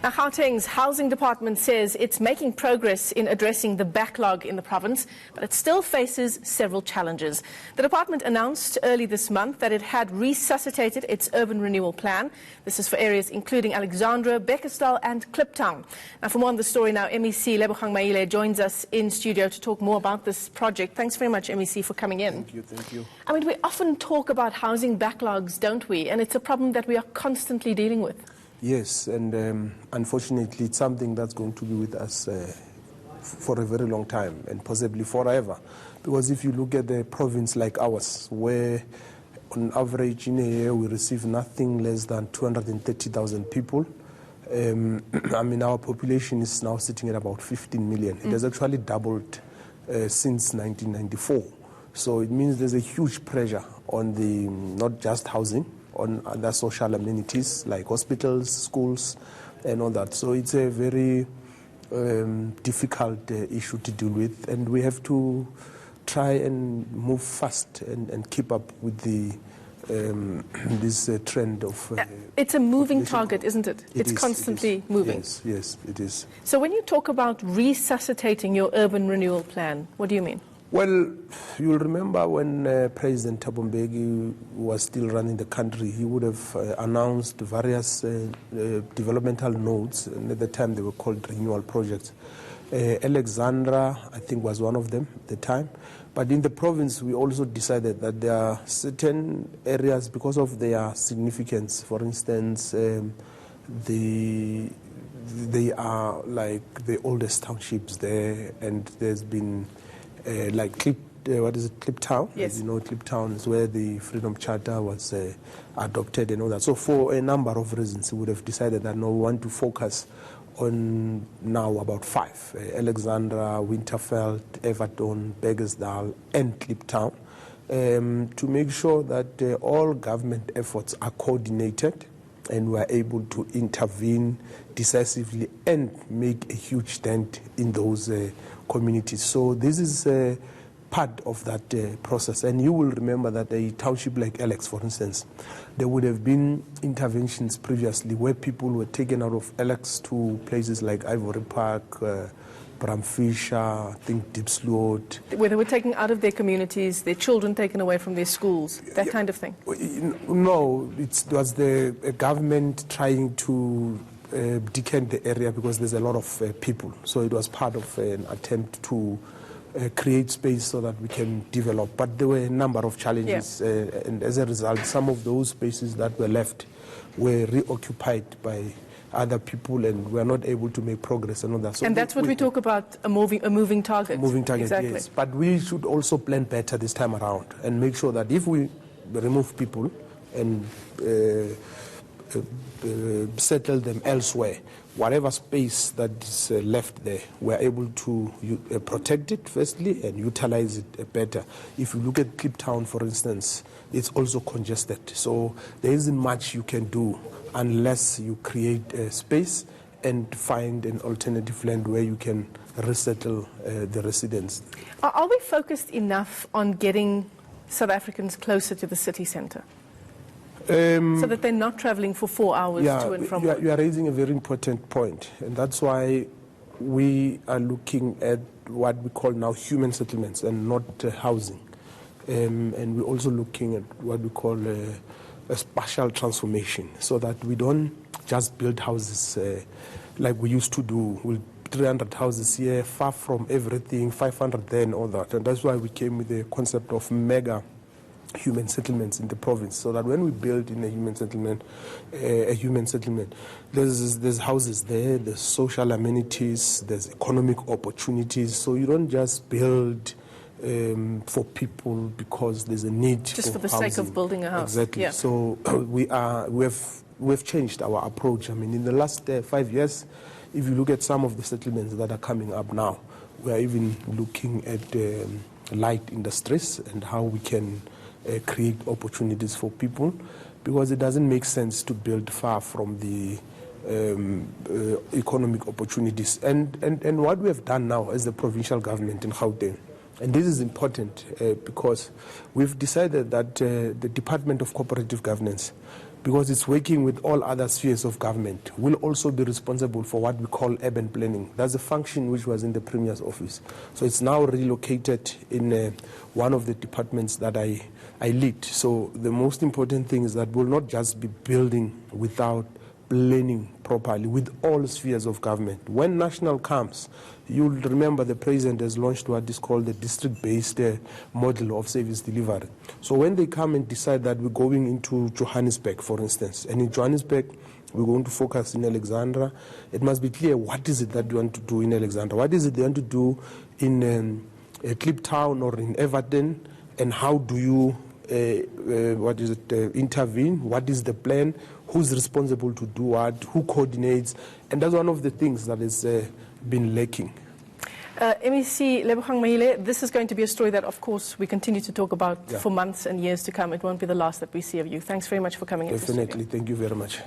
Now, Gauteng's housing department says it's making progress in addressing the backlog in the province, but it still faces several challenges. The department announced early this month that it had resuscitated its urban renewal plan. This is for areas including Alexandra, Beckersdal and Kliptown. Now, for more on the story now, MEC Lebogang Maile joins us in studio to talk more about this project. Thanks very much, MEC, for coming in. Thank you. I mean, we often talk about housing backlogs, don't we? And it's a problem that we are constantly dealing with. Yes, and unfortunately it's something that's going to be with us for a very long time and possibly forever. Because if you look at a province like ours, where on average in a year we receive nothing less than 230,000 people, I mean our population is now sitting at about 15 million. It has actually doubled since 1994. So it means there's a huge pressure on the not just housing, on other social amenities like hospitals, schools, and all that. So it's a very difficult issue to deal with, and we have to try and move fast and keep up with the this trend of... it's a moving target, isn't it? It's constantly moving. Yes, it is. So when you talk about resuscitating your urban renewal plan, what do you mean? Well, you'll remember when President Thabo Mbeki was still running the country, he would have announced various developmental nodes, and at the time they were called renewal projects. Alexandra, I think, was one of them at the time. But in the province, we also decided that there are certain areas, because of their significance, for instance, they are like the oldest townships there, and there's been like Kliptown? Yes. As you know, Kliptown is where the Freedom Charter was adopted and all that. So for a number of reasons, we would have decided that no, we want to focus on now about 5. Alexandra, Winterveld, Everton, Beckersdal and Kliptown, to make sure that all government efforts are coordinated and we are able to intervene decisively and make a huge dent in those communities. So this is part of that process. And you will remember that a township like Alex, for instance, there would have been interventions previously where people were taken out of Alex to places like Ivory Park, Bramfisher, I think Diepsloot. Where they were taken out of their communities, their children taken away from their schools, that kind of thing? No, it was the government trying to decant the area because there's a lot of people. So it was part of an attempt to create space so that we can develop. But there were a number of challenges, and as a result, some of those spaces that were left were reoccupied by other people, and we are not able to make progress and all that. So and that's what we talk about, a moving target. A moving target, exactly. Yes. But we should also plan better this time around and make sure that if we remove people and settle them elsewhere, whatever space that is left there, we're able to protect it firstly and utilize it better. If you look at Kliptown, for instance, it's also congested. So there isn't much you can do unless you create a space and find an alternative land where you can resettle the residents. Are we focused enough on getting South Africans closer to the city centre? So that they're not travelling for 4 hours to and from work? You are raising a very important point, and that's why we are looking at what we call now human settlements and not housing. And we're also looking at what we call a spatial transformation, so that we don't just build houses like we used to do. We'll 300 houses here, far from everything, 500 there and all that. And that's why we came with the concept of mega human settlements in the province, so that when we build in a human settlement, there's houses there, there's social amenities, there's economic opportunities. So you don't just build for people because there's a need just for the housing. sake of building a house. Exactly. Yeah. So we've changed our approach. I mean, in the last 5 years, if you look at some of the settlements that are coming up now, we are even looking at light industries and how we can create opportunities for people, because it doesn't make sense to build far from the economic opportunities. And what we have done now as the provincial government in Gauteng, and this is important because we've decided that the Department of Cooperative Governance, because it's working with all other spheres of government, will also be responsible for what we call urban planning. That's a function which was in the Premier's office. So it's now relocated in one of the departments that I lead. So the most important thing is that we'll not just be building without planning properly with all spheres of government. When national comes, you'll remember the president has launched what is called the district-based model of service delivery. So when they come and decide that we're going into Johannesburg, for instance, and in Johannesburg we're going to focus in Alexandra, it must be clear what is it that we want to do in Alexandra, what is it they want to do in Kliptown or in Everton, and how do you intervene, what is the plan, who's responsible to do what, who coordinates, and that's one of the things that has been lacking. MEC Lebogang Mahile, this is going to be a story that, of course, we continue to talk about for months and years to come. It won't be the last that we see of you. Thanks very much for coming in. Definitely. Thank you very much.